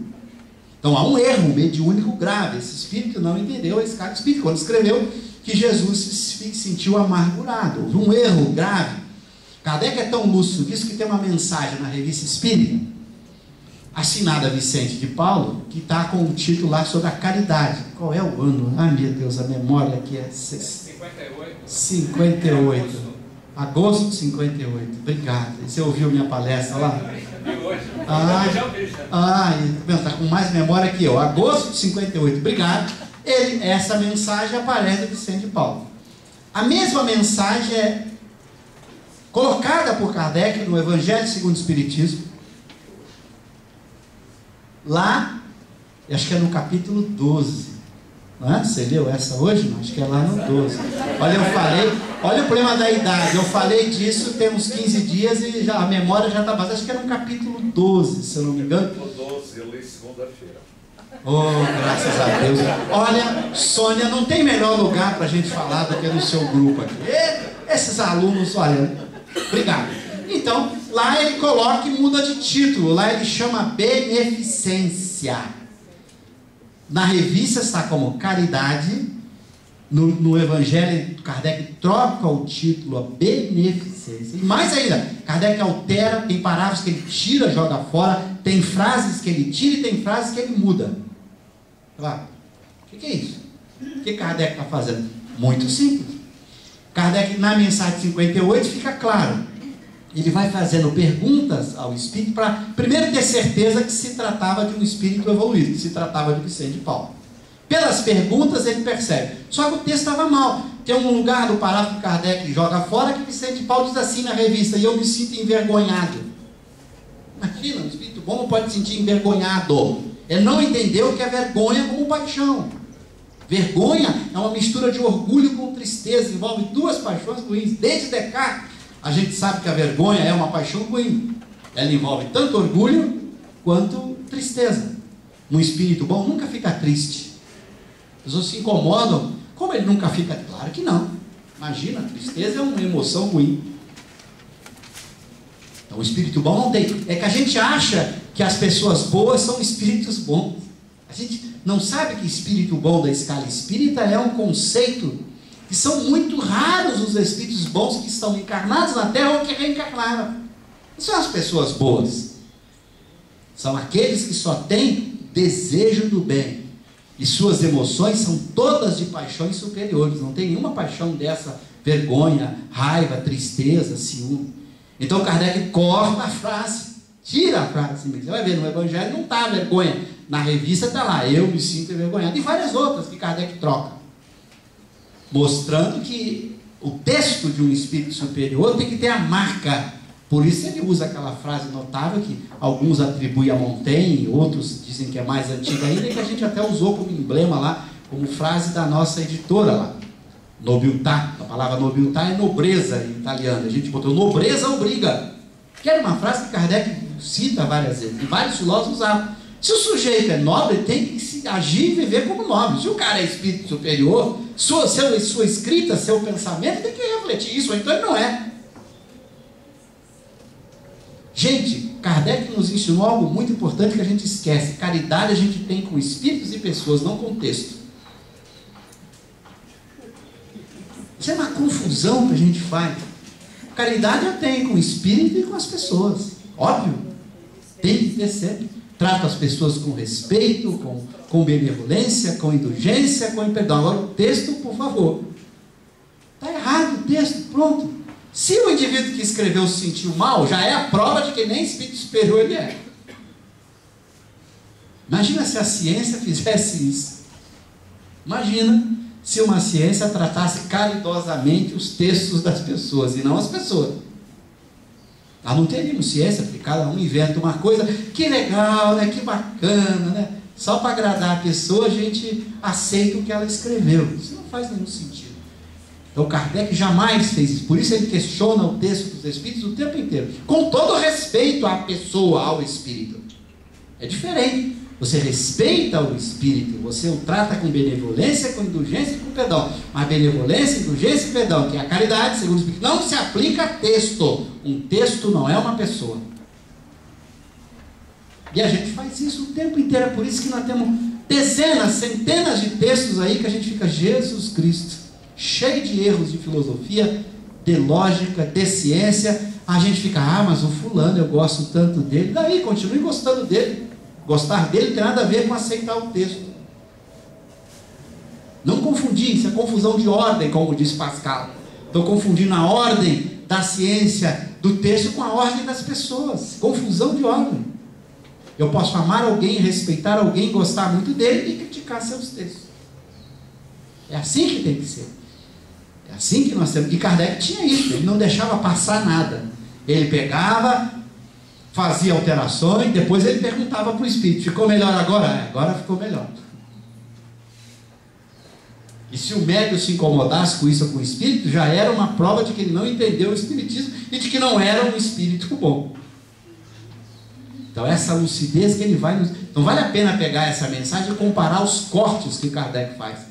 Então há um erro mediúnico grave. Esse espírito não entendeu a escala espírita quando escreveu que Jesus se sentiu amargurado. Houve um erro grave. Kardec é tão lúcido disso que tem uma mensagem na Revista Espírita, assinada Vicente de Paulo, que está com o título lá sobre a caridade. Qual é o ano? Ai meu Deus, a memória aqui é 58. Agosto de 58. Obrigado. Você ouviu minha palestra lá? Está com mais memória que eu. Agosto de 58. Obrigado. Essa mensagem aparece de Vicente de Paulo. A mesma mensagem é colocada por Kardec no Evangelho segundo o Espiritismo. Lá, acho que é no capítulo 12. Não é? Você leu essa hoje? Não, acho que é lá no 12. Olha o problema da idade. Eu falei disso tem uns 15 dias e a memória já está bastante. Acho que é no capítulo 12, se eu não me engano. Capítulo 12, eu li segunda-feira. Oh, graças a Deus. Olha, Sônia, não tem melhor lugar para a gente falar do que no seu grupo aqui. Esses alunos, olha, obrigado. Então, lá ele coloca e muda de título. Lá ele chama beneficência. Na revista está como caridade. No Evangelho, Kardec troca o título a beneficência. E mais ainda, Kardec altera, tem parágrafos que ele tira, joga fora, tem frases que ele tira e tem frases que ele muda. Claro. O que é isso? O que Kardec está fazendo? Muito simples. Kardec, na mensagem 58, fica claro. Ele vai fazendo perguntas ao Espírito para, primeiro, ter certeza que se tratava de um Espírito evoluído, que se tratava de Vicente de Paulo. Pelas perguntas ele percebe. Só que o texto estava mal. Tem um lugar do parágrafo que Kardec joga fora que Vicente de Paulo diz assim na revista, e eu me sinto envergonhado. Imagina, um Espírito bom não pode se sentir envergonhado. Ele não entendeu o que é vergonha como paixão. Vergonha é uma mistura de orgulho com tristeza, envolve duas paixões ruins. Desde Descartes, a gente sabe que a vergonha é uma paixão ruim. Ela envolve tanto orgulho quanto tristeza. Um espírito bom nunca fica triste. As pessoas se incomodam. Como ele nunca fica? Claro que não. Imagina, a tristeza é uma emoção ruim. Então o espírito bom não tem. É que a gente acha que as pessoas boas são espíritos bons. A gente não sabe que espírito bom da escala espírita é um conceito que são muito raros os espíritos bons que estão encarnados na Terra ou que reencarnaram. Não são as pessoas boas. São aqueles que só têm desejo do bem. E suas emoções são todas de paixões superiores. Não tem nenhuma paixão dessa, vergonha, raiva, tristeza, ciúme. Então Kardec corta a frase, tira a frase. Você vai ver, no Evangelho não está vergonha. Na revista está lá, eu me sinto envergonhado. E várias outras que Kardec troca. Mostrando que o texto de um espírito superior tem que ter a marca. Por isso ele usa aquela frase notável que alguns atribuem a Montaigne, outros dizem que é mais antiga ainda, e que a gente até usou como emblema lá, como frase da nossa editora lá. Nobiltà, a palavra nobiltà é nobreza em italiano. A gente botou nobreza obriga, que era uma frase que Kardec cita várias vezes, e vários filósofos usavam. Se o sujeito é nobre, tem que se agir e viver como nobre. Se o cara é espírito superior, sua escrita, seu pensamento tem que refletir isso, ou então ele não é. Gente, Kardec nos ensinou algo muito importante que a gente esquece. Caridade a gente tem com espíritos e pessoas, não com texto. Isso é uma confusão que a gente faz. Caridade eu tenho com o espírito e com as pessoas. Óbvio. Tem que ter sempre. Trato as pessoas com respeito, com benevolência, com indulgência, com perdão. Agora o texto, por favor. Está errado o texto, pronto. Se o indivíduo que escreveu se sentiu mal, já é a prova de que nem espírito superior ele é. Imagina se a ciência fizesse isso. Imagina se uma ciência tratasse caridosamente os textos das pessoas e não as pessoas. Nós não teríamos ciência, porque cada um inventa uma coisa. Que legal, né? Que bacana, né? Só para agradar a pessoa a gente aceita o que ela escreveu. Isso não faz nenhum sentido. Então Kardec jamais fez isso. Por isso ele questiona o texto dos Espíritos o tempo inteiro. Com todo respeito à pessoa, ao Espírito. É diferente. Você respeita o Espírito, você o trata com benevolência, com indulgência e com perdão. Mas benevolência, indulgência e perdão, que é a caridade, segundo o Espírito, não se aplica a texto. Um texto não é uma pessoa. E a gente faz isso o tempo inteiro. É por isso que nós temos dezenas, centenas de textos aí que a gente fica, Jesus Cristo, cheio de erros de filosofia, de lógica, de ciência. A gente fica, mas o fulano, eu gosto tanto dele. Daí, continue gostando dele. Gostar dele não tem nada a ver com aceitar o texto. Não confundir, isso é confusão de ordem, como diz Pascal. Estou confundindo a ordem da ciência do texto com a ordem das pessoas. Confusão de ordem. Eu posso amar alguém, respeitar alguém, gostar muito dele e criticar seus textos. É assim que tem que ser. É assim que nós temos. E Kardec tinha isso, ele não deixava passar nada. Ele pegava, fazia alterações, depois ele perguntava para o espírito, ficou melhor agora? Agora ficou melhor. E se o médium se incomodasse com isso ou com o espírito, já era uma prova de que ele não entendeu o espiritismo e de que não era um espírito bom. Então essa lucidez que ele vai... Então vale a pena pegar essa mensagem e comparar os cortes que Kardec faz.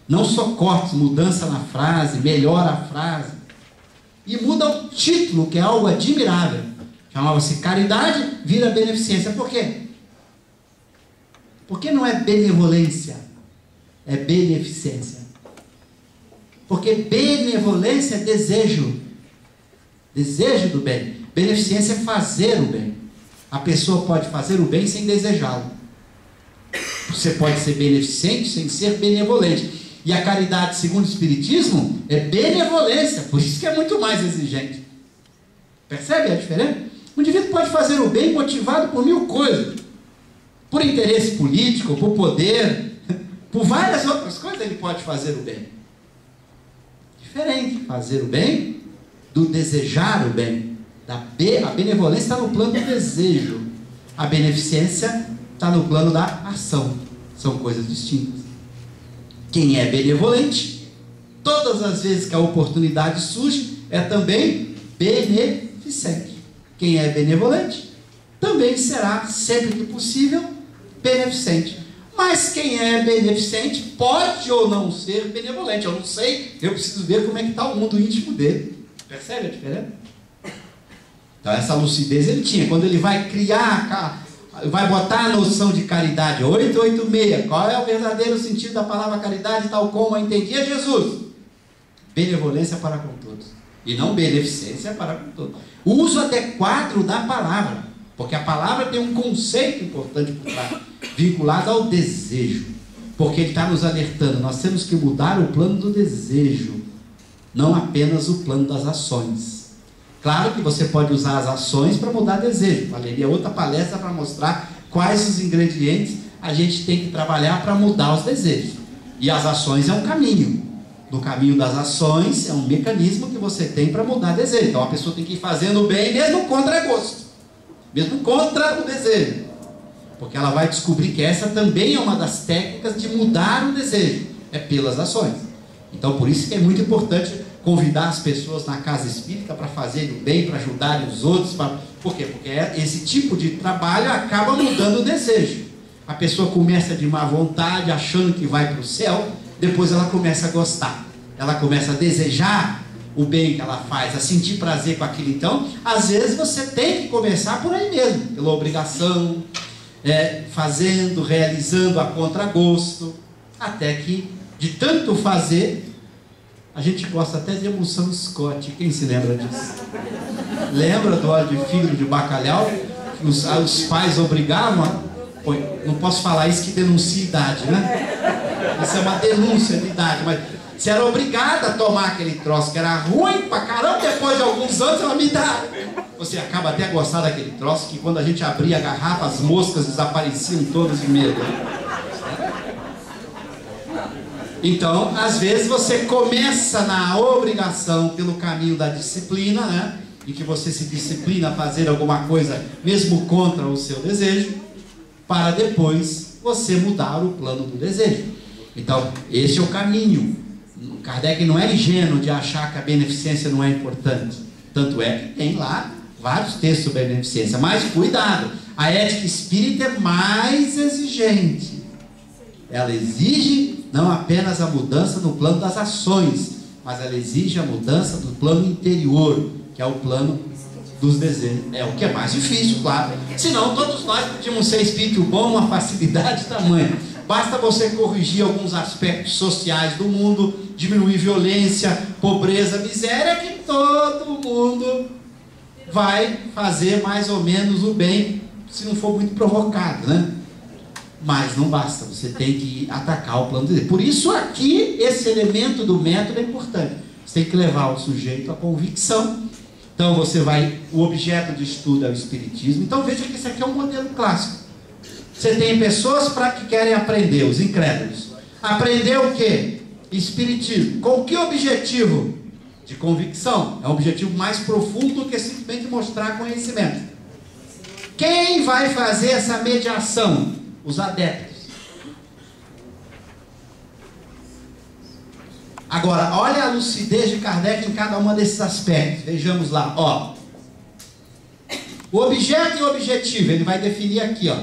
Não só cortes, mudança na frase, melhora a frase. E muda o título, que é algo admirável. Chamava-se caridade, vira beneficência. Por quê? Porque não é benevolência, é beneficência. Porque benevolência é desejo. Desejo do bem. Beneficência é fazer o bem. A pessoa pode fazer o bem sem desejá-lo. Você pode ser beneficente sem ser benevolente. E a caridade, segundo o Espiritismo, é benevolência. Por isso que é muito mais exigente. Percebe a diferença? O indivíduo pode fazer o bem motivado por mil coisas. Por interesse político, por poder, por várias outras coisas ele pode fazer o bem. Diferente, fazer o bem do desejar o bem. A benevolência está no plano do desejo. A beneficência está no plano da ação. São coisas distintas. Quem é benevolente, todas as vezes que a oportunidade surge, é também beneficente. Quem é benevolente, também será, sempre que possível, beneficente. Mas quem é beneficente pode ou não ser benevolente. Eu não sei, eu preciso ver como é que está o mundo íntimo dele. Percebe a diferença? Então essa lucidez ele tinha. Quando ele vai criar, vai botar a noção de caridade, 886, qual é o verdadeiro sentido da palavra caridade, tal como a entendia Jesus? Benevolência para com todos. E não beneficência para com todos. O uso adequado da palavra. Porque a palavra tem um conceito importante por trás, vinculado ao desejo. Porque ele está nos alertando, nós temos que mudar o plano do desejo, não apenas o plano das ações. Claro que você pode usar as ações para mudar desejo. Valeria outra palestra para mostrar quais os ingredientes a gente tem que trabalhar para mudar os desejos. E as ações é um caminho. No caminho das ações é um mecanismo que você tem para mudar desejo. Então a pessoa tem que ir fazendo o bem mesmo contra gosto, mesmo contra o desejo, porque ela vai descobrir que essa também é uma das técnicas de mudar o desejo, é pelas ações. Então por isso que é muito importante convidar as pessoas na casa espírita para fazerem o bem, para ajudarem os outros. Por quê? Porque esse tipo de trabalho acaba mudando o desejo. A pessoa começa de má vontade, achando que vai para o céu, depois ela começa a gostar, ela começa a desejar o bem que ela faz, a sentir prazer com aquilo. Então, às vezes você tem que começar por aí mesmo, pela obrigação, fazendo, realizando a contragosto, até que, de tanto fazer, a gente gosta até de emulsão Scott. Quem se lembra disso? Lembra do óleo de fígado de bacalhau? Que os pais obrigavam a... Não posso falar isso que denuncia idade, né? Isso é uma denúncia de idade, mas você era obrigada a tomar aquele troço que era ruim pra caramba. Depois de alguns anos ela me dá. Você acaba até a gostar daquele troço que quando a gente abria a garrafa as moscas desapareciam todas de medo. Então, às vezes você começa na obrigação pelo caminho da disciplina, né? Em que você se disciplina a fazer alguma coisa mesmo contra o seu desejo, para depois você mudar o plano do desejo. Então, esse é o caminho. Kardec não é ingênuo de achar que a beneficência não é importante. Tanto é que tem lá vários textos sobre a beneficência. Mas cuidado, a ética espírita é mais exigente. Ela exige não apenas a mudança no plano das ações, mas ela exige a mudança do plano interior, que é o plano dos desejos. É o que é mais difícil, claro. Senão todos nós podíamos ser espírito bom, uma facilidade tamanha. Basta você corrigir alguns aspectos sociais do mundo, diminuir violência, pobreza, miséria, que todo mundo vai fazer mais ou menos o bem, se não for muito provocado, né? Mas não basta, você tem que atacar o plano de Deus. Por isso aqui, esse elemento do método é importante. Você tem que levar o sujeito à convicção. Então o objeto de estudo é o Espiritismo. Então veja que esse aqui é um modelo clássico. Você tem pessoas que querem aprender, os incrédulos. Aprender o quê? Espiritismo. Com que objetivo? De convicção. É um objetivo mais profundo do que simplesmente mostrar conhecimento. Quem vai fazer essa mediação? Os adeptos. Agora, olha a lucidez de Kardec em cada um desses aspectos. Vejamos lá, ó. O objeto e o objetivo, ele vai definir aqui, ó.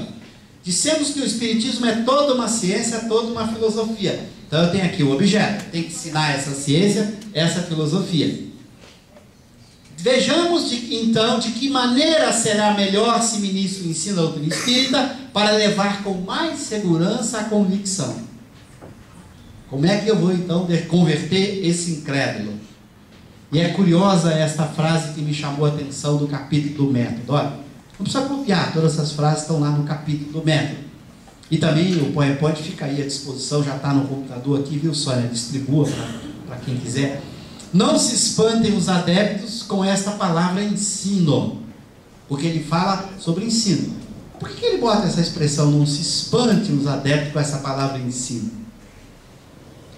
Dissemos que o Espiritismo é toda uma ciência, toda uma filosofia. Então eu tenho aqui o objeto, tem que ensinar essa ciência, essa filosofia. Vejamos então de que maneira será melhor se ministra o ensino da doutrina espírita para levar com mais segurança a convicção. Como é que eu vou então converter esse incrédulo? E é curiosa esta frase que me chamou a atenção do capítulo do método. Olha, não precisa copiar, todas essas frases estão lá no capítulo do método. E também o PowerPoint fica aí à disposição, já está no computador aqui, viu, Sônia? Distribua para quem quiser. Não se espantem os adeptos com esta palavra ensino, porque ele fala sobre ensino. Por que ele bota essa expressão, não se espante os adeptos com essa palavra ensino?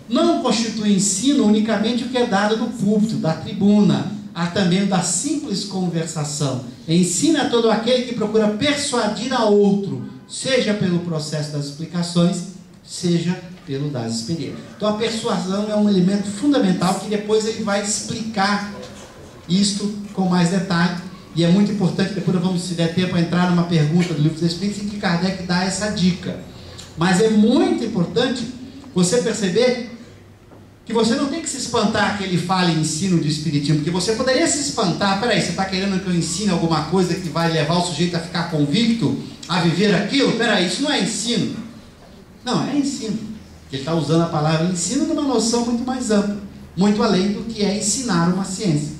Não constitui ensino unicamente o que é dado do púlpito, da tribuna, há também da simples conversação. Ensina a todo aquele que procura persuadir a outro, seja pelo processo das explicações, seja pelo das experiências. Então a persuasão é um elemento fundamental que depois ele vai explicar isto com mais detalhe. E é muito importante, depois nós vamos, se der tempo, entrar numa pergunta do Livro dos Espíritos em que Kardec dá essa dica. Mas é muito importante você perceber que você não tem que se espantar que ele fale ensino de Espiritismo, porque você poderia se espantar, peraí, você está querendo que eu ensine alguma coisa que vai levar o sujeito a ficar convicto, a viver aquilo? Peraí, isso não é ensino. Não, é ensino. Ele está usando a palavra ensino numa noção muito mais ampla, muito além do que é ensinar uma ciência.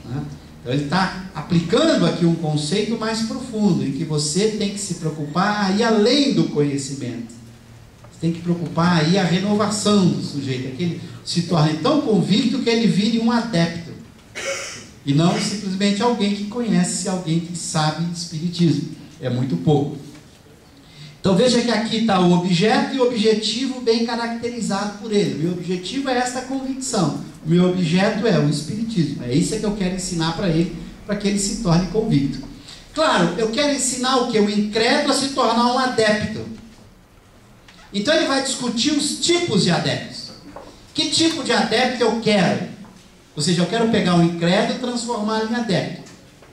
Né? Então ele está aplicando aqui um conceito mais profundo, em que você tem que se preocupar e além do conhecimento. Você tem que preocupar aí a renovação do sujeito, que ele se torne tão convicto que ele vire um adepto. E não simplesmente alguém que conhece, alguém que sabe espiritismo. É muito pouco. Então veja que aqui está o objeto e o objetivo bem caracterizado por ele. O meu objetivo é esta convicção. O meu objeto é o espiritismo. É isso que eu quero ensinar para ele, para que ele se torne convicto. Claro, eu quero ensinar o que? O incrédulo a se tornar um adepto. Então ele vai discutir os tipos de adeptos. Que tipo de adepto eu quero? Ou seja, eu quero pegar um incrédulo e transformá-lo em adepto.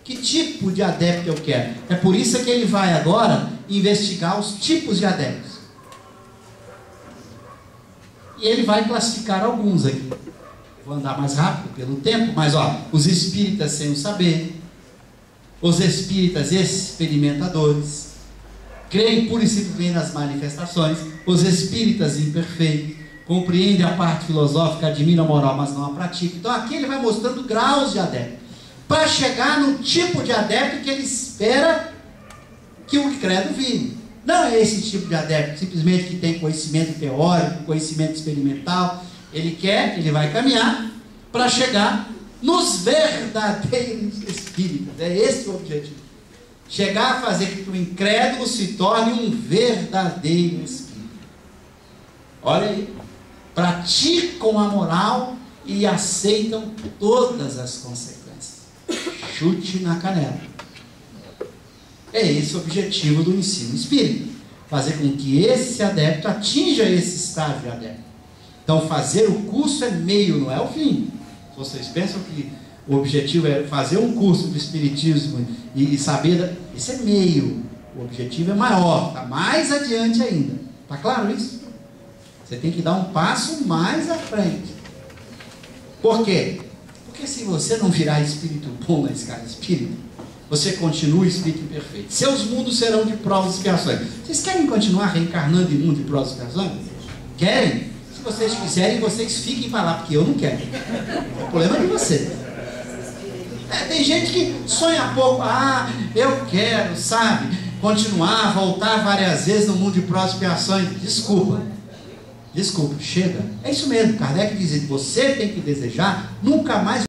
Que tipo de adepto eu quero? É por isso que ele vai agora investigar os tipos de adeptos. E ele vai classificar alguns aqui. Vou andar mais rápido pelo tempo, mas os espíritas sem o saber, os espíritas experimentadores, creem pura e simplesmente nas manifestações, os espíritas imperfeitos, compreendem a parte filosófica, admiram a moral, mas não a praticam. Então aqui ele vai mostrando graus de adepto, para chegar no tipo de adepto que ele espera que o incrédulo vire. Não é esse tipo de adepto, simplesmente que tem conhecimento teórico, conhecimento experimental. Ele vai caminhar para chegar nos verdadeiros espíritas. É esse o objetivo. Chegar a fazer com que o incrédulo se torne um verdadeiro espírito. Olha aí. Praticam a moral e aceitam todas as consequências. Chute na canela. É esse o objetivo do ensino espírita. Fazer com que esse adepto atinja esse estágio de adepto. Então fazer o curso é meio, não é o fim. Se vocês pensam que o objetivo é fazer um curso do espiritismo e saber, esse é meio. O objetivo é maior, está mais adiante ainda. Está claro isso? Você tem que dar um passo mais à frente. Por quê? Porque se você não virar espírito bom na escala espírita, você continua espírito imperfeito. Seus mundos serão de provas e expiações. Vocês querem continuar reencarnando em mundo de provas e expiações? Querem? Se vocês quiserem, vocês fiquem para lá, porque eu não quero. O problema é de vocês. Tem gente que sonha pouco. Eu quero, sabe, continuar, voltar várias vezes no mundo de provas e expiações. Desculpa, chega. É isso mesmo, Kardec diz, você tem que desejar nunca mais